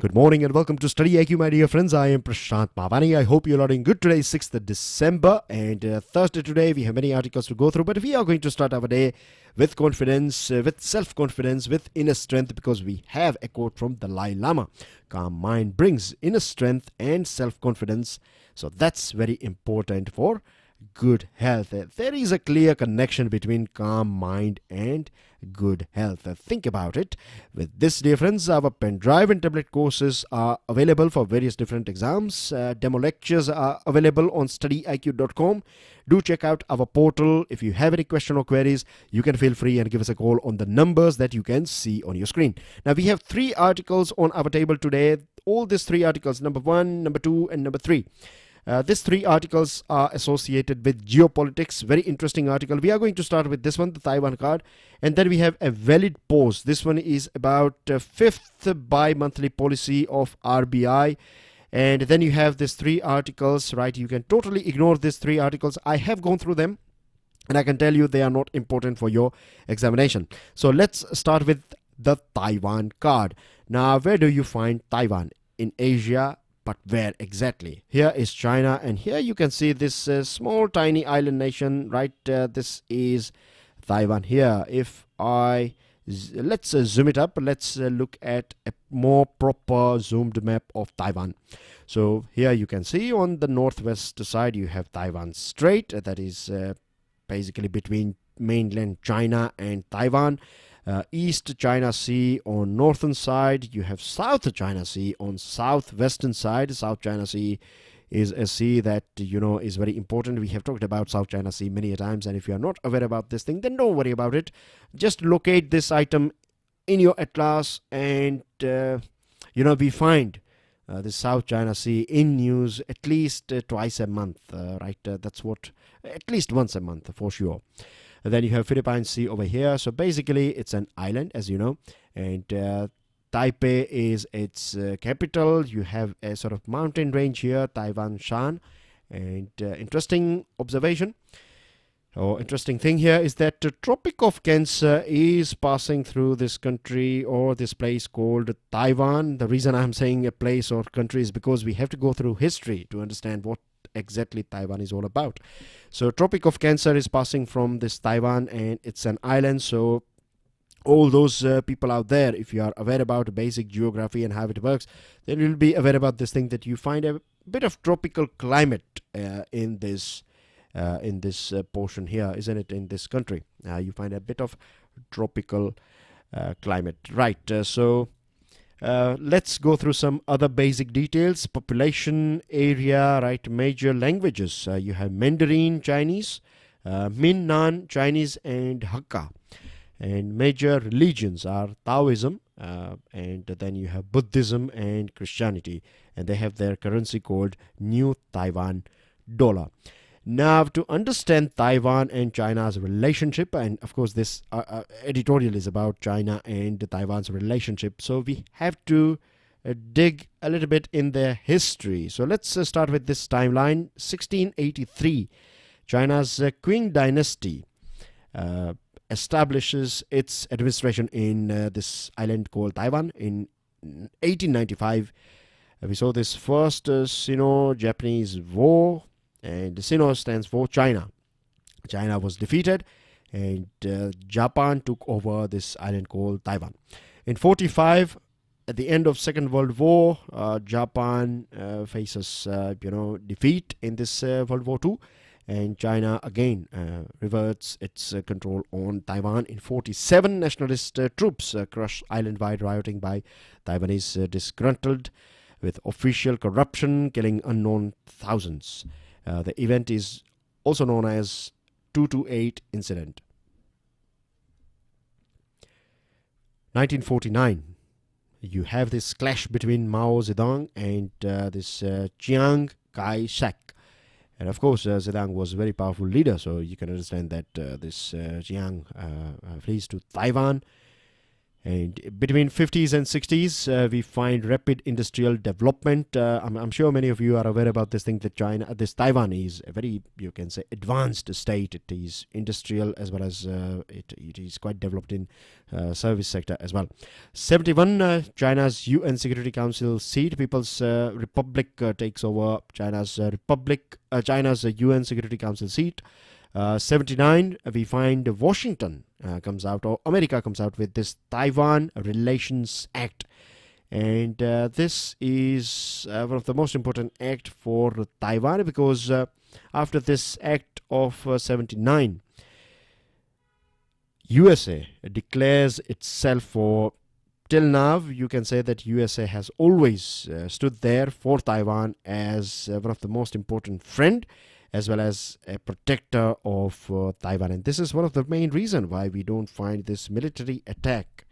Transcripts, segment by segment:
Good morning and welcome to StudyIQ, my dear friends. I am Prashant Mavani. I hope you're all doing good. Today is 6th December and Thursday today. We have many articles to go through, but we are going to start our day with confidence, with self-confidence, with inner strength, because we have a quote from the Dalai Lama. Calm mind brings inner strength and self-confidence. So that's very important for good health. There is a clear connection between calm mind and good health. Think about it. With this, dear friends, our pen drive and tablet courses are available for various different exams. Demo lectures are available on StudyIQ.com. Do check out our portal. If you have any question or queries, you can feel free and give us a call on the numbers that you can see on your screen. Now, we have 3 articles on our table today. All these 3 articles, number 1, number 2, and number 3. These 3 articles are associated with geopolitics. Very interesting article. We are going to start with this one, the Taiwan card. And then we have a valid pause. This one is about 5th bi-monthly policy of RBI. And then you have these 3 articles, right? You can totally ignore these 3 articles. I have gone through them, and I can tell you they are not important for your examination. So let's start with the Taiwan card. Now, where do you find Taiwan? In Asia. But where exactly? Here is China, and here you can see this small tiny island nation, right? This is Taiwan here. If let's zoom it up, let's look at a more proper zoomed map of Taiwan. So here you can see on the northwest side you have Taiwan Strait, that is basically between mainland China and Taiwan. East China Sea on northern side, you have South China Sea on southwestern side. South China Sea is a sea that is very important. We have talked about South China Sea many a times, and if you are not aware about this thing, then don't worry about it. Just locate this item in your atlas, and we find the South China Sea in news at least twice a month, right? That's what, at least once a month for sure. And then you have Philippine Sea over here. So basically it's an island, as you know, and Taipei is its capital. You have a sort of mountain range here, Taiwan Shan. And interesting observation or interesting thing here is that the Tropic of Cancer is passing through this country or this place called Taiwan. The reason I'm saying a place or country is because we have to go through history to understand what exactly Taiwan is all about. So Tropic of Cancer is passing from this Taiwan, and it's an island. So all those people out there, if you are aware about basic geography and how it works, then you'll be aware about this thing, that you find a bit of tropical climate in this portion here, isn't it? In this country, you find a bit of tropical climate, right? Let's go through some other basic details. Population, area, right? Major languages. You have Mandarin Chinese, Minnan Chinese, and Hakka. And major religions are Taoism, and then you have Buddhism and Christianity. And they have their currency called New Taiwan Dollar. Now, to understand Taiwan and China's relationship, and of course this editorial is about China and Taiwan's relationship, so we have to dig a little bit in their history. So let's start with this timeline. 1683, China's Qing dynasty establishes its administration in this island called Taiwan. In 1895, we saw this first Sino-Japanese war. And Sino stands for China. China was defeated, and Japan took over this island called Taiwan. In 45, at the end of Second World War, Japan faces defeat in this World War II, and China again reverts its control on Taiwan. In 47, nationalist troops crush island-wide rioting by Taiwanese disgruntled with official corruption, killing unknown thousands. The event is also known as 228 incident. 1949, you have this clash between Mao Zedong and this Chiang Kai-shek. And of course, Zedong was a very powerful leader, so you can understand that this Chiang flees to Taiwan. And between 50s and 60s, we find rapid industrial development. I'm sure many of you are aware about this thing that Taiwan is a very, you can say, advanced state. It is industrial as well as it is quite developed in service sector as well. 71, China's UN Security Council seat. People's Republic takes over China's UN Security Council seat. 79, we find Washington comes out, or America comes out with this Taiwan Relations Act. And this is one of the most important act for Taiwan, because after this act of 79, USA declares itself for, till now, you can say that USA has always stood there for Taiwan as one of the most important friend, as well as a protector of Taiwan. And this is one of the main reasons why we don't find this military attack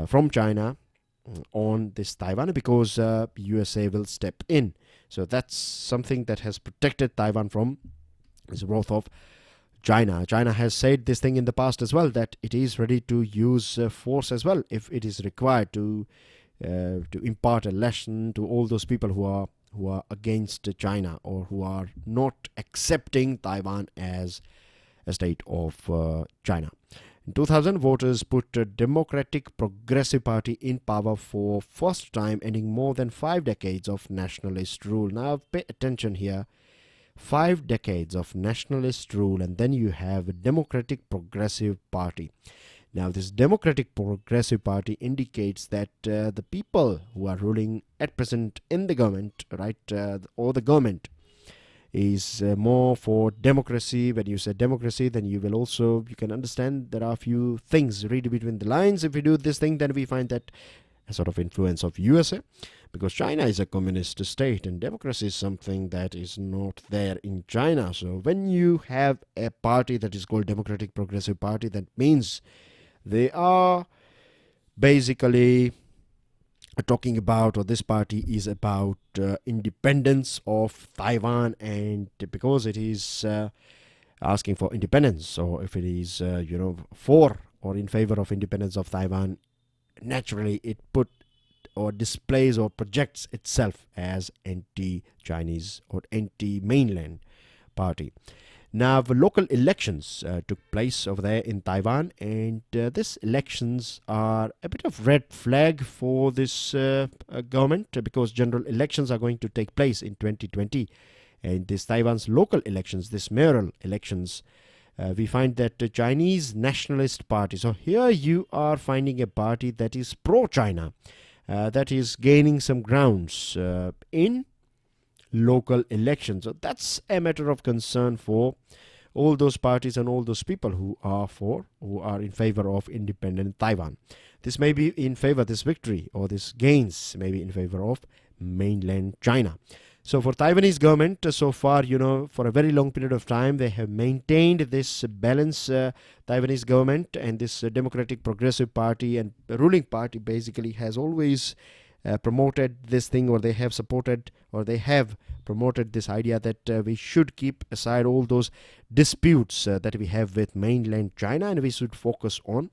from China on this Taiwan, because USA will step in. So that's something that has protected Taiwan from the wrath of China. China has said this thing in the past as well, that it is ready to use force as well if it is required to impart a lesson to all those people who are against China, or who are not accepting Taiwan as a state of China. In 2000, voters put a Democratic Progressive Party in power for first time, ending more than 5 decades of nationalist rule. Now pay attention here. 5 decades of nationalist rule, and then you have a Democratic Progressive Party. Now, this Democratic Progressive Party indicates that the people who are ruling at present in the government, right, or the government, is more for democracy. When you say democracy, then you can understand there are a few things. Read between the lines. If we do this thing, then we find that a sort of influence of USA, because China is a communist state and democracy is something that is not there in China. So when you have a party that is called Democratic Progressive Party, that means they are basically talking about, or this party is about independence of Taiwan, and because it is asking for independence, or if it is for or in favor of independence of Taiwan, naturally it put or displays or projects itself as anti-Chinese or anti-mainland party. Now, the local elections took place over there in Taiwan, and these elections are a bit of red flag for this government, because general elections are going to take place in 2020. And this Taiwan's local elections, this mayoral elections, we find that the Chinese Nationalist Party, so here you are finding a party that is pro-China, that is gaining some grounds in local elections. So that's a matter of concern for all those parties and all those people who are in favor of independent Taiwan. This may be in favor, this victory or this gains may be in favor of mainland China. So for Taiwanese government, so far, for a very long period of time, they have maintained this balance. Taiwanese government and this Democratic Progressive Party and ruling party basically has always promoted this thing, or they have supported, or they have promoted this idea that we should keep aside all those disputes that we have with mainland China, and we should focus on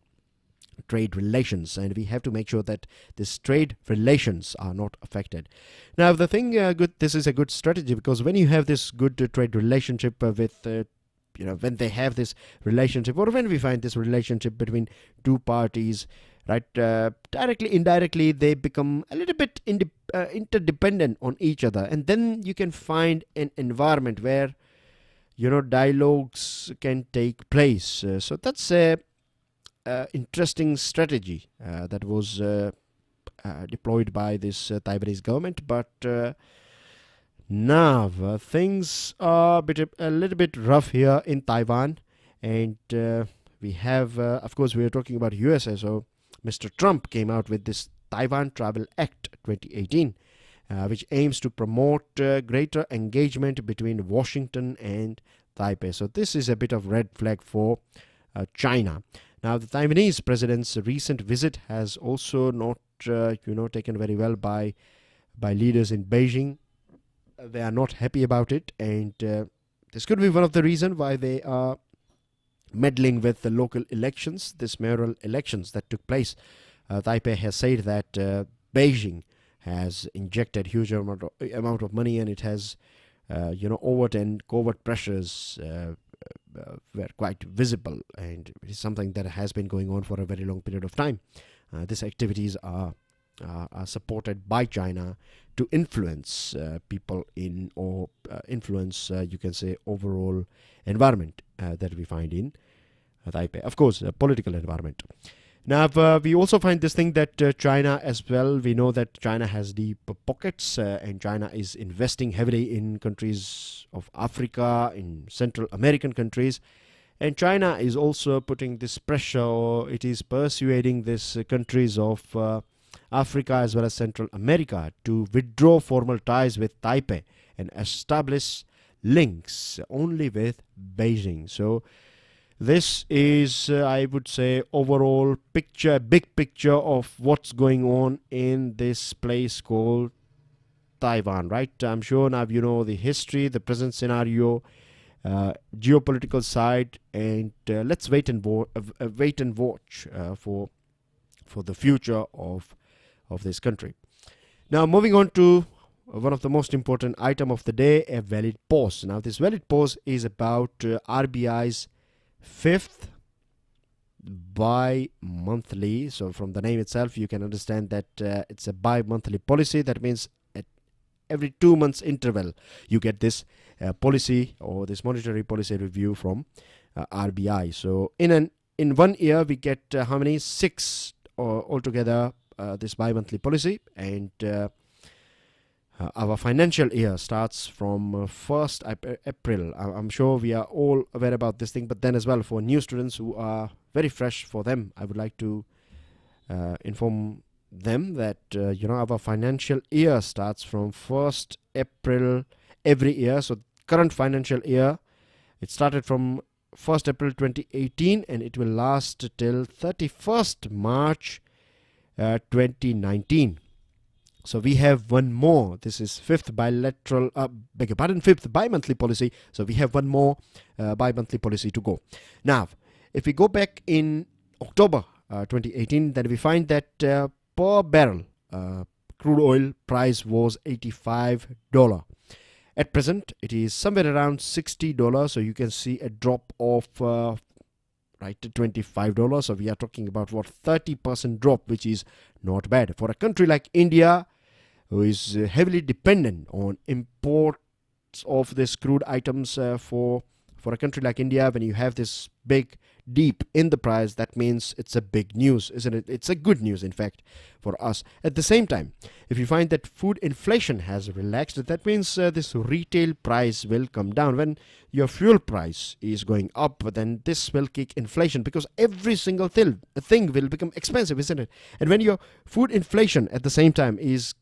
trade relations, and we have to make sure that these trade relations are not affected. Now, the thing, this is a good strategy, because when you have this good trade relationship with when they have this relationship, or when we find this relationship between two parties, right, directly, indirectly, they become a little bit interdependent on each other, and then you can find an environment where dialogues can take place. So that's a interesting strategy that was deployed by this Taiwanese government. But now things are a little bit rough here in Taiwan, and we have, of course, we are talking about USA. So Mr. Trump came out with this Taiwan Travel Act 2018, which aims to promote greater engagement between Washington and Taipei. So this is a bit of red flag for China. Now, the Taiwanese president's recent visit has also not, taken very well by leaders in Beijing. They are not happy about it, and this could be one of the reasons why they are meddling with the local elections, this mayoral elections that took place Taipei has said that Beijing has injected huge amount of money, and it has overt and covert pressures were quite visible, and it is something that has been going on for a very long period of time. These activities are supported by China to influence people in, or influence, you can say, overall environment that we find in Taipei. Of course, a political environment. Now, we also find this thing that China as well, we know that China has deep pockets, and China is investing heavily in countries of Africa, in Central American countries. And China is also putting this pressure, or it is persuading these countries of Africa as well as Central America to withdraw formal ties with Taipei and establish links only with Beijing. So this is, I would say, overall picture, big picture of what's going on in this place called Taiwan, right? I'm sure now you know the history, the present scenario, geopolitical side, and let's wait and watch for the future of this country. Now, moving on to one of the most important item of the day, a valid pause. Now, this valid pause is about RBI's fifth bi-monthly. So from the name itself, you can understand that it's a bi-monthly policy. That means at every 2 months interval, you get this policy or this monetary policy review from RBI. So in 1 year, we get how many? 6 altogether, this bi-monthly policy. And our financial year starts from 1st April. I'm sure we are all aware about this thing, but then as well for new students who are very fresh, for them I would like to inform them that our financial year starts from 1st April every year. So current financial year, it started from 1st April 2018 and it will last till 31st March 2019. So we have one more. This is fifth fifth bi-monthly policy. So we have one more bi-monthly policy to go. Now, if we go back in October 2018, then we find that per barrel crude oil price was $85. At present, it is somewhere around $60. So you can see a drop of $25. So we are talking about 30% drop, which is not bad for a country like India, who is heavily dependent on imports of this crude items. For a country like India, when you have this big deep in the price, that means it's a big news, isn't it? It's a good news, in fact, for us. At the same time, if you find that food inflation has relaxed, that means this retail price will come down. When your fuel price is going up, then this will kick inflation, because every single thing will become expensive, isn't it? And when your food inflation at the same time is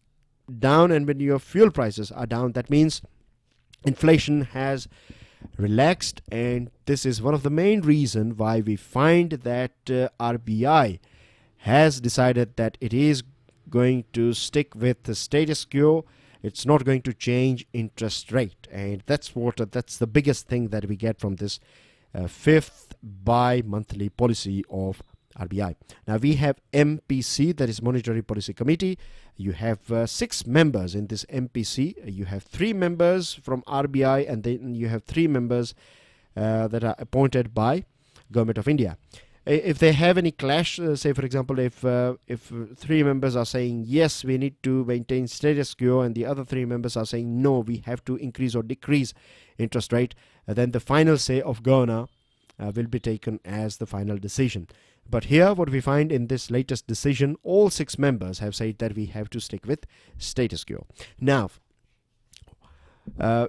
down, and when your fuel prices are down, that means inflation has relaxed. And this is one of the main reasons why we find that RBI has decided that it is going to stick with the status quo. It's not going to change interest rate, and that's the biggest thing that we get from this fifth bi-monthly policy of RBI. Now we have MPC, that is Monetary Policy Committee. You have 6 members in this MPC. You have 3 members from RBI, and then you have 3 members that are appointed by Government of India. If they have any clash, say for example, if 3 members are saying yes, we need to maintain status quo, and the other 3 members are saying no, we have to increase or decrease interest rate, then the final say of governor will be taken as the final decision. But here what we find in this latest decision, all 6 members have said that we have to stick with status quo. Now,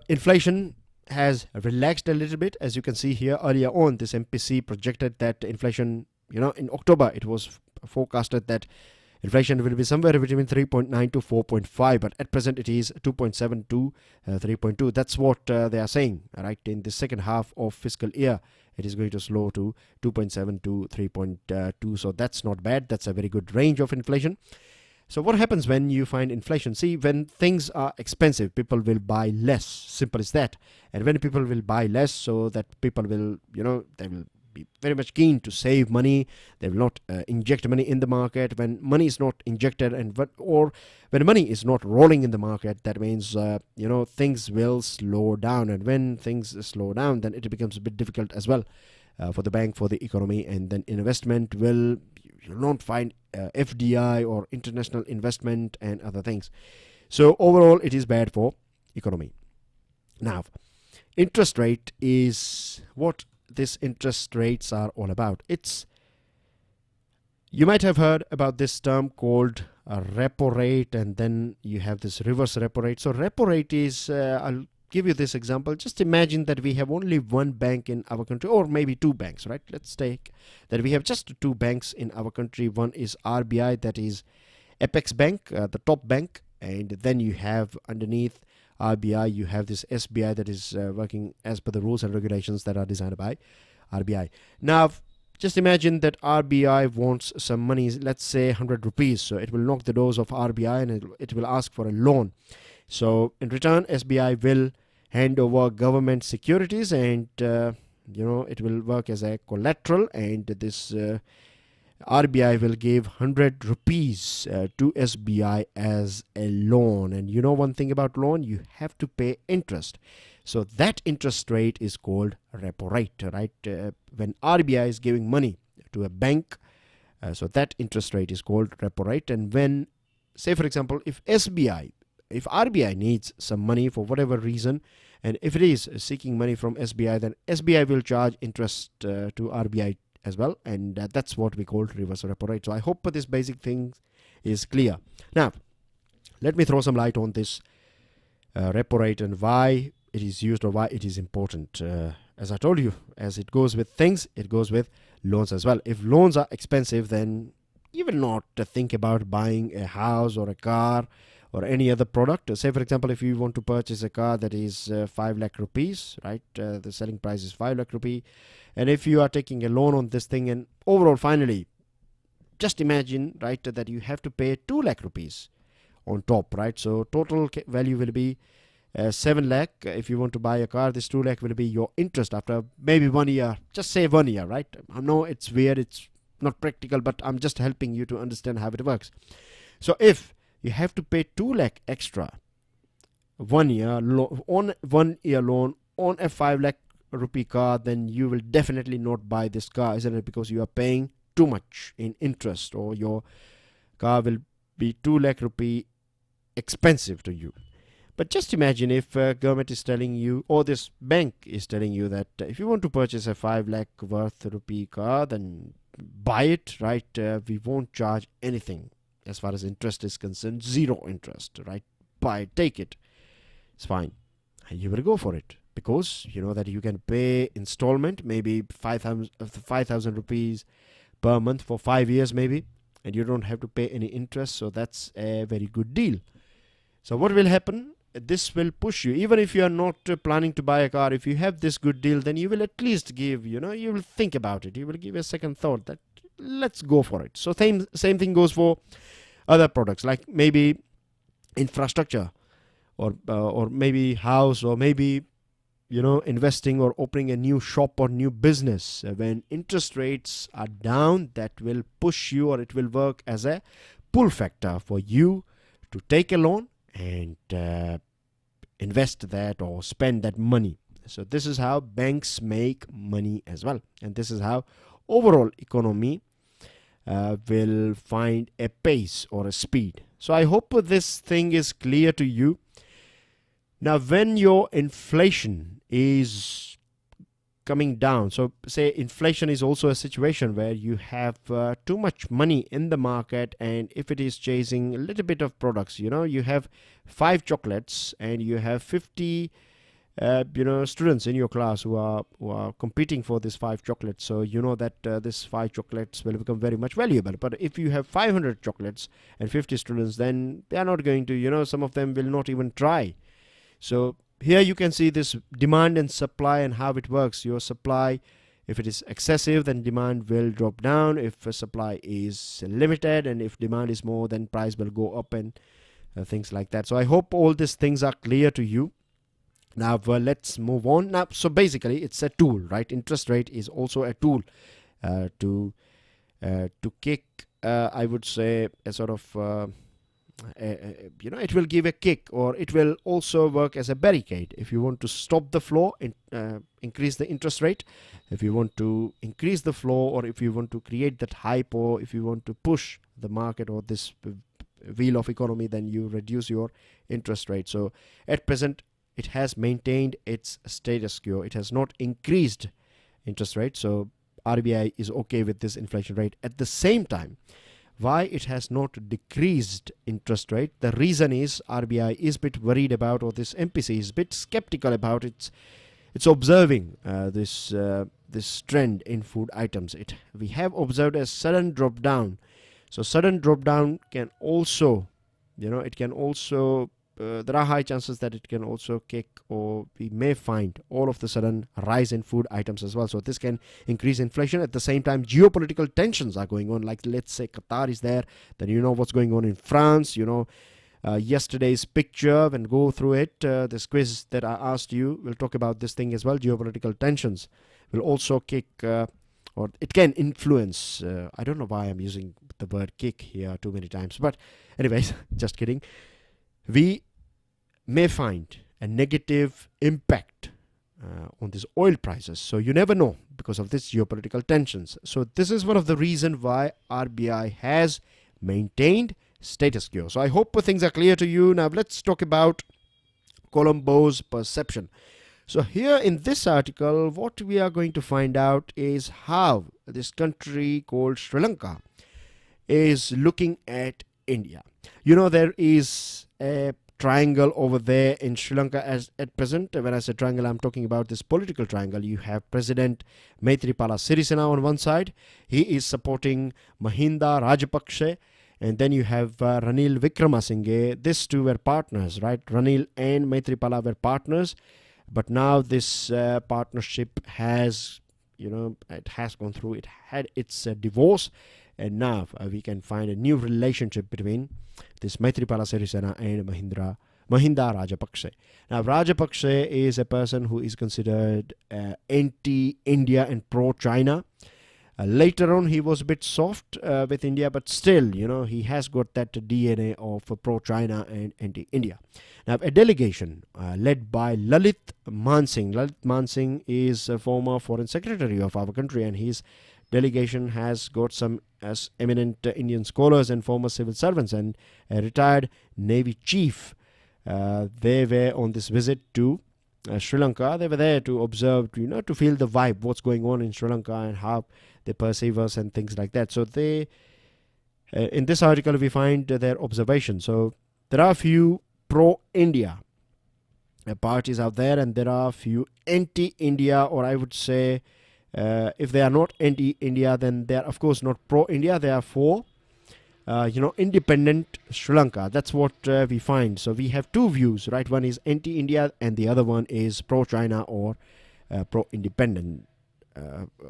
inflation has relaxed a little bit. As you can see here, earlier on, this MPC projected that inflation, in October, it was forecasted that inflation will be somewhere between 3.9 to 4.5, but at present it is 2.7 to 3.2. That's what they are saying, right? In the second half of fiscal year, it is going to slow to 2.7 to 3.2. So that's not bad. That's a very good range of inflation. So what happens when you find inflation? See, when things are expensive, people will buy less. Simple as that. And when people will buy less, so that people will, they will be very much keen to save money. They will not inject money in the market. When money is not injected or when money is not rolling in the market, that means things will slow down. And when things slow down, then it becomes a bit difficult as well for the bank, for the economy, and then investment will, you'll not find FDI or international investment and other things. So overall, it is bad for economy. Now, interest rate is what these interest rates are all about. You might have heard about this term called a repo rate, and then you have this reverse repo rate. So repo rate is, I'll give you this example. Just imagine that we have only one bank in our country, or maybe two banks, right? Let's take that we have just two banks in our country. One is RBI, that is Apex Bank, the top bank, and then you have underneath RBI, you have this SBI that is working as per the rules and regulations that are designed by RBI. Now, just imagine that RBI wants some money, let's say 100 rupees. So it will knock the doors of RBI and it will ask for a loan. So in return, SBI will hand over government securities, and it will work as a collateral, and this RBI will give 100 rupees to SBI as a loan. And you know one thing about loan, you have to pay interest. So that interest rate is called repo rate, right? When RBI is giving money to a bank, so that interest rate is called repo rate. And when, say for example, if RBI needs some money for whatever reason, and if it is seeking money from SBI, then SBI will charge interest to RBI as well, and that's what we call reverse repo rate. So I hope this basic thing is clear. Now, let me throw some light on this repo rate and why it is used or why it is important. As I told you, as it goes with things, it goes with loans as well. If loans are expensive, then you will not think about buying a house or a car or any other product. Say for example, if you want to purchase a car that is 5 lakh rupees, right? The selling price is 5 lakh rupee. And if you are taking a loan on this thing, and overall finally, just imagine, right, that you have to pay 2 lakh rupees on top, right? So total value will be 7 lakh. If you want to buy a car, this 2 lakh will be your interest after maybe 1 year. Just say 1 year, right? I know it's weird, it's not practical, but I'm just helping you to understand how it works. So if you have to pay 2 lakh extra 1 year on 1 year loan on a 5 lakh rupee car, then you will definitely not buy this car, isn't it? Because you are paying too much in interest, or your car will be 2 lakh rupee expensive to you. But just imagine if government is telling you, or this bank is telling you, that if you want to purchase a 5 lakh worth rupee car, then buy it, right? We won't charge anything as far as interest is concerned, zero interest, right? Buy it, take it, it's fine. And you will go for it because you know that you can pay installment, maybe 5,000 rupees per month for 5 years maybe, and you don't have to pay any interest. So that's a very good deal. So what will happen? This will push you, even if you are not planning to buy a car. If you have this good deal, then you will at least give, you will think about it. You will give a second thought that let's go for it. So same thing goes for other products, like maybe infrastructure, or maybe house, or maybe investing or opening a new shop or new business. When interest rates are down, that will push you, or it will work as a pull factor for you to take a loan and invest that or spend that money. So this is how banks make money as well, and this is how overall economy will find a pace or a speed. So I hope this thing is clear to you. Now, when your inflation is coming down, so say inflation is also a situation where you have too much money in the market, and if it is chasing a little bit of products, you have 5 chocolates and you have 50 students in your class who are competing for this 5 chocolates. So you know that this 5 chocolates will become very much valuable. But if you have 500 chocolates and 50 students, then they are not going to, some of them will not even try. So here you can see this demand and supply and how it works. Your supply, if it is excessive, then demand will drop down. If supply is limited, and if demand is more, then price will go up, and things like that. So I hope all these things are clear to you. Now let's move on. Now, so basically, it's a tool, right? Interest rate is also a tool to kick. I would say a sort of it will give a kick, or it will also work as a barricade. If you want to stop the flow, increase the interest rate. If you want to increase the flow, or if you want to create that hype, or if you want to push the market or this wheel of economy, then you reduce your interest rate. So at present, it has maintained its status quo. It has not increased interest rate. So RBI is okay with this inflation rate. At the same time, why it has not decreased interest rate? The reason is RBI is a bit worried about, or this MPC is a bit skeptical about it. It's observing this trend in food items. We have observed a sudden drop down. So sudden drop down can also, it can also, there are high chances that it can also kick, or we may find all of the sudden rise in food items as well. So this can increase inflation. At the same time, geopolitical tensions are going on. Like, let's say Qatar is there, then you know what's going on in France. Yesterday's picture, when go through it, this quiz that I asked you, we'll talk about this thing as well. Geopolitical tensions will also kick, or it can influence. I don't know why I'm using the word kick here too many times, but anyways, just kidding. We may find a negative impact on these oil prices. So you never know because of this geopolitical tensions. So this is one of the reasons why RBI has maintained status quo. So I hope things are clear to you. Now let's talk about Colombo's perception. So here in this article, what we are going to find out is how this country called Sri Lanka is looking at India. There is a triangle over there in Sri Lanka as at present. When I say triangle, I'm talking about this political triangle. You have President Maithripala Sirisena on one side. He is supporting Mahinda Rajapaksa. And then you have Ranil Wickremesinghe. These two were partners, right? Ranil and Maithripala were partners. But now this partnership has, it has gone through. It had its divorce. And now we can find a new relationship between this Maithripala Sirisena and Mahinda Rajapaksa. Now, Rajapaksa is a person who is considered anti-India and pro-China. Later on, he was a bit soft with India, but still, he has got that DNA of pro-China and anti-India. Now, a delegation led by Lalit Mansingh. Lalit Mansingh is a former foreign secretary of our country, and his delegation has got some eminent Indian scholars and former civil servants and a retired Navy chief. They were on this visit to Sri Lanka. They were there to observe, to feel the vibe, what's going on in Sri Lanka and how they perceive us and things like that. So they, in this article, we find their observation. So there are a few pro-India parties out there, and there are a few anti-India, or I would say, if they are not anti-India, then they are of course not pro-India. They are for, independent Sri Lanka. That's what we find. So we have two views, right? One is anti-India, and the other one is pro-China or pro-independent.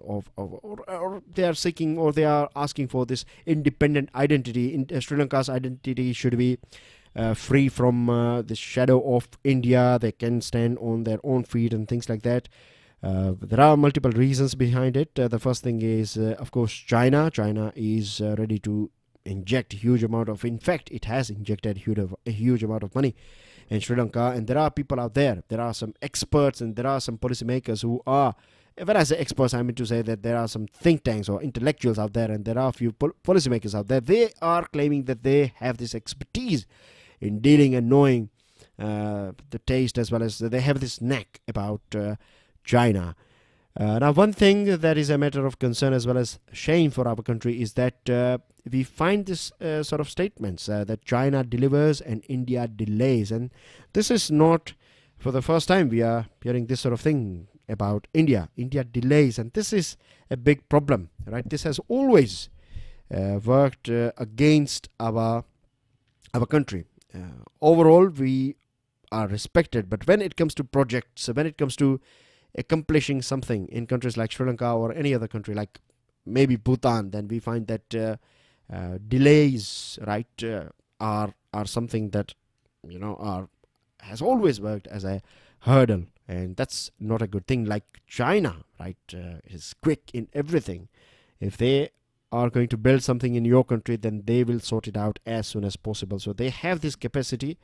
Or they are seeking, or they are asking for this independent identity. Sri Lanka's identity should be free from the shadow of India. They can stand on their own feet and things like that. There are multiple reasons behind it. The first thing is, of course, China. China is ready to inject a huge amount of, in fact, it has injected a huge amount of money in Sri Lanka. And there are people out there. There are some experts and there are some policymakers who are, when I say experts, I mean to say that there are some think tanks or intellectuals out there, and there are a few policymakers out there. They are claiming that they have this expertise in dealing and knowing the taste, as well as they have this knack about China. Now, one thing that is a matter of concern as well as shame for our country is that we find this sort of statements that China delivers and India delays. And this is not for the first time we are hearing this sort of thing about India. India delays, and this is a big problem, right? This has always worked against our country. Overall, we are respected, but when it comes to projects, when it comes to accomplishing something in countries like Sri Lanka or any other country like maybe Bhutan, then we find that delays, right, are something that are has always worked as a hurdle, and that's not a good thing. Like China, right, is quick in everything. If they are going to build something in your country, then they will sort it out as soon as possible. So they have this capacity,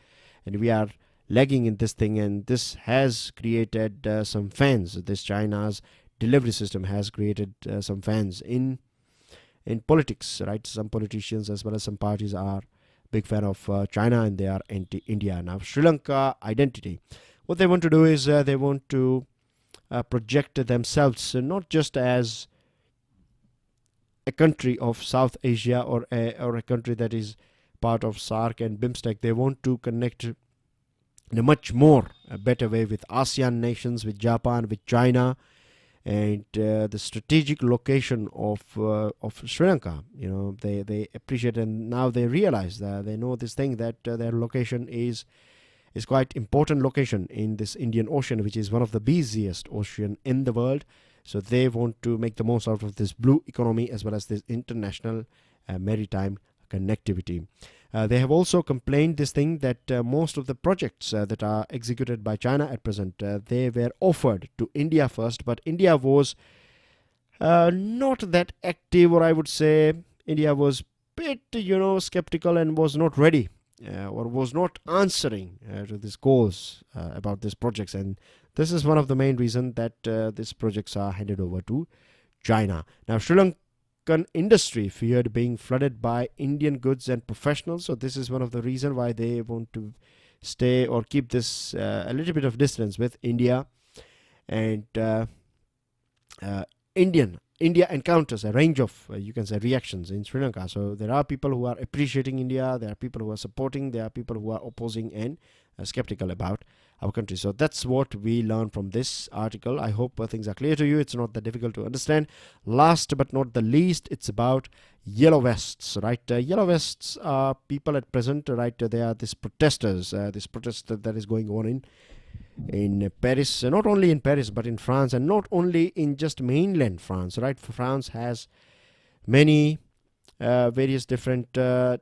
and we are lagging in this thing, and this has created some fans. This China's delivery system has created some fans in politics, right? Some politicians as well as some parties are big fan of China, and they are anti-India. Now, Sri Lanka identity. What they want to do is they want to project themselves not just as a country of South Asia or a country that is part of SAARC and BIMSTEC. They want to connect in a much more a better way with ASEAN nations, with Japan, with China, and the strategic location of Sri Lanka. They appreciate, and now they realize that they know this thing, that their location is quite important location in this Indian Ocean, which is one of the busiest ocean in the world. So they want to make the most out of this blue economy as well as this international maritime connectivity. They have also complained this thing that most of the projects that are executed by China at present, they were offered to India first, but India was not that active, or I would say India was bit, skeptical and was not ready or was not answering to these calls about these projects. And this is one of the main reasons that these projects are handed over to China. Now, Sri Lankan industry feared being flooded by Indian goods and professionals. So this is one of the reasons why they want to stay or keep this a little bit of distance with India. And India encounters a range of, you can say, reactions in Sri Lanka. So there are people who are appreciating India, there are people who are supporting, there are people who are opposing and skeptical about our country. So that's what we learned from this article. I hope things are clear to you. It's not that difficult to understand. Last but not the least, it's about yellow vests, right? Yellow vests are people at present, right? They are these protesters, this protest that is going on in Paris, not only in Paris but in France, and not only in just mainland France, right? France has many various different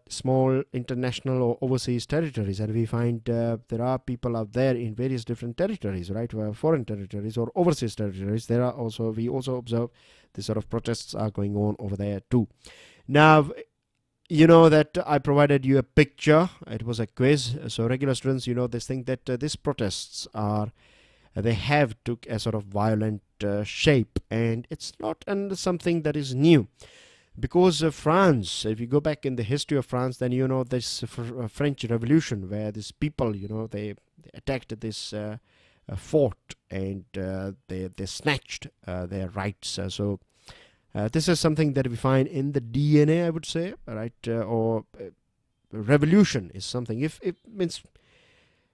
small international or overseas territories, and we find there are people out there in various different territories, right? Foreign territories or overseas territories. We also observe this sort of protests are going on over there too. Now, you know that I provided you a picture. It was a quiz. So regular students, this thing that these protests they have took a sort of violent shape, and it's not something that is new. Because France, if you go back in the history of France, then this French Revolution, where these people, they attacked this fort, and they snatched their rights. This is something that we find in the DNA, I would say, right? Or revolution is something. If it means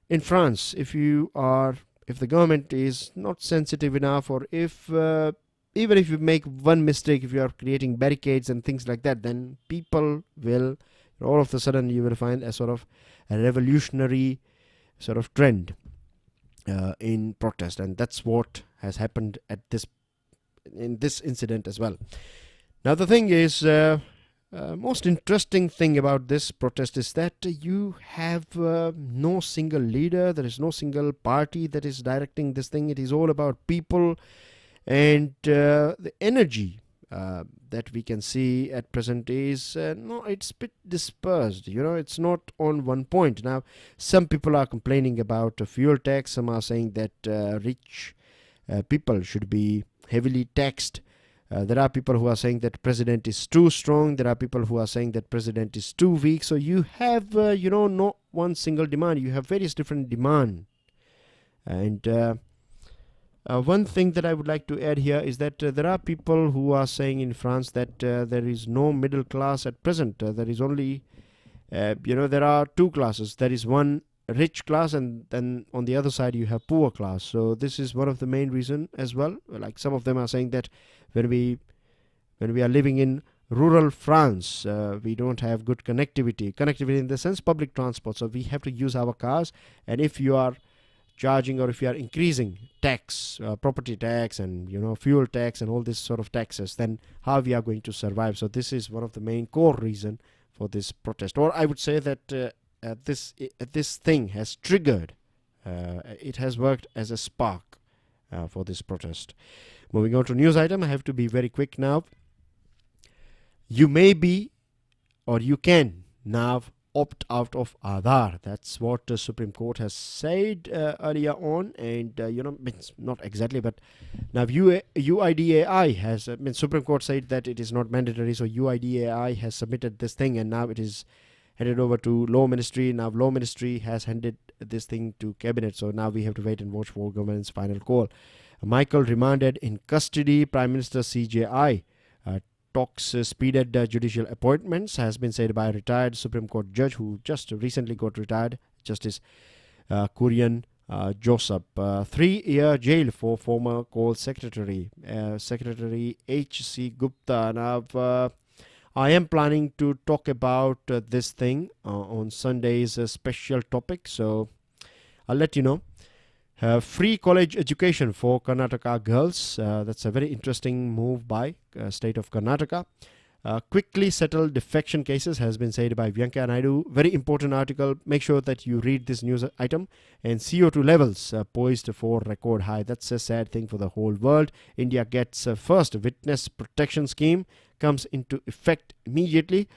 in France, if the government is not sensitive enough, or if even if you make one mistake, if you are creating barricades and things like that, then people will, all of a sudden, you will find a sort of a revolutionary sort of trend in protest. And that's what has happened in this incident as well. Now, the thing is, most interesting thing about this protest is that you have no single leader. There is no single party that is directing this thing. It is all about people. And the energy that we can see at present is it's a bit dispersed. It's not on one point. Now, some people are complaining about a fuel tax. Some are saying that rich people should be heavily taxed. There are people who are saying that president is too strong. There are people who are saying that president is too weak. So you have not one single demand. You have various different demand. And one thing that I would like to add here is that there are people who are saying in France that there is no middle class at present. There is only, there are two classes. There is one rich class, and then on the other side you have poor class. So this is one of the main reason as well. Like some of them are saying that when we are living in rural France, we don't have good connectivity in the sense public transport. So we have to use our cars, and if you are charging or if you are increasing tax, property tax and fuel tax and all this sort of taxes, then how we are going to survive. So this is one of the main core reason for this protest, or I would say that this thing has triggered It has worked as a spark for this protest. Moving on to news item, I have to be very quick now. You may be or you can now opt out of Aadhaar. That's what the Supreme Court has said earlier on, and it's not exactly, but now UIDAI has, Supreme Court said that it is not mandatory, so UIDAI has submitted this thing, and now it is headed over to Law Ministry. Now Law Ministry has handed this thing to Cabinet, so now we have to wait and watch for government's final call. Michael remanded in custody. Prime Minister CJI talks speeded judicial appointments, has been said by a retired Supreme Court judge who just recently got retired, Justice Kurian Joseph. 3-year jail for former Coal Secretary, Secretary H.C. Gupta. Now, I am planning to talk about this thing on Sunday's special topic, so I'll let you know. Free college education for Karnataka girls. That's a very interesting move by state of Karnataka. Quickly settle defection cases, has been said by Venkaiah Naidu. Very important article. Make sure that you read this news item. And CO2 levels poised for record high. That's a sad thing for the whole world. India gets first witness protection scheme, comes into effect immediately.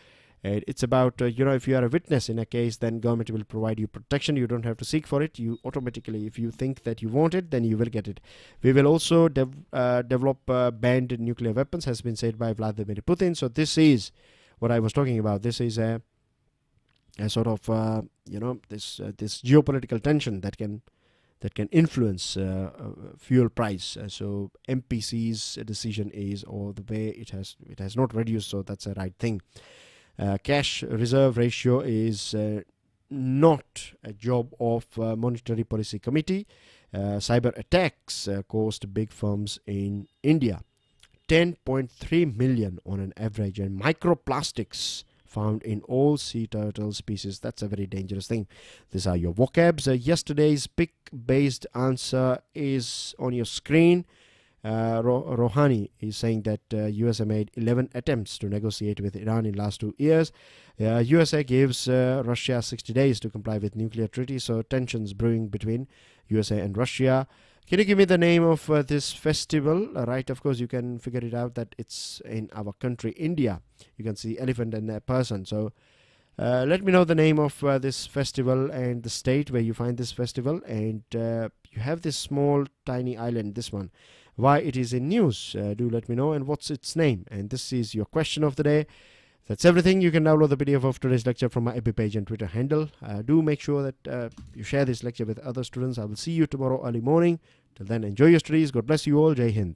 And it's about, if you are a witness in a case, then government will provide you protection. You don't have to seek for it. You automatically, if you think that you want it, then you will get it. We will also develop banned nuclear weapons, has been said by Vladimir Putin. So this is what I was talking about. This is a sort of, this geopolitical tension that can influence fuel price. So MPC's decision is, or the way it has not reduced, so that's a right thing. Cash reserve ratio is not a job of Monetary Policy Committee. Cyber attacks caused big firms in India. 10.3 million on an average, and microplastics found in all sea turtle species. That's a very dangerous thing. These are your vocabs. Yesterday's pick-based answer is on your screen. Rouhani is saying that USA made 11 attempts to negotiate with Iran in last 2 years. USA gives Russia 60 days to comply with nuclear treaty. So tensions brewing between USA and Russia. Can you give me the name of this festival? Right, of course, you can figure it out that it's in our country, India. You can see elephant and a person. So let me know the name of this festival and the state where you find this festival. And you have this small tiny island, this one. Why it is in news, do let me know, and what's its name. And this is your question of the day. That's everything. You can download the PDF of today's lecture from my FB page and Twitter handle. Do make sure that you share this lecture with other students. I will see you tomorrow early morning. Till then, enjoy your studies. God bless you all. Jai Hind.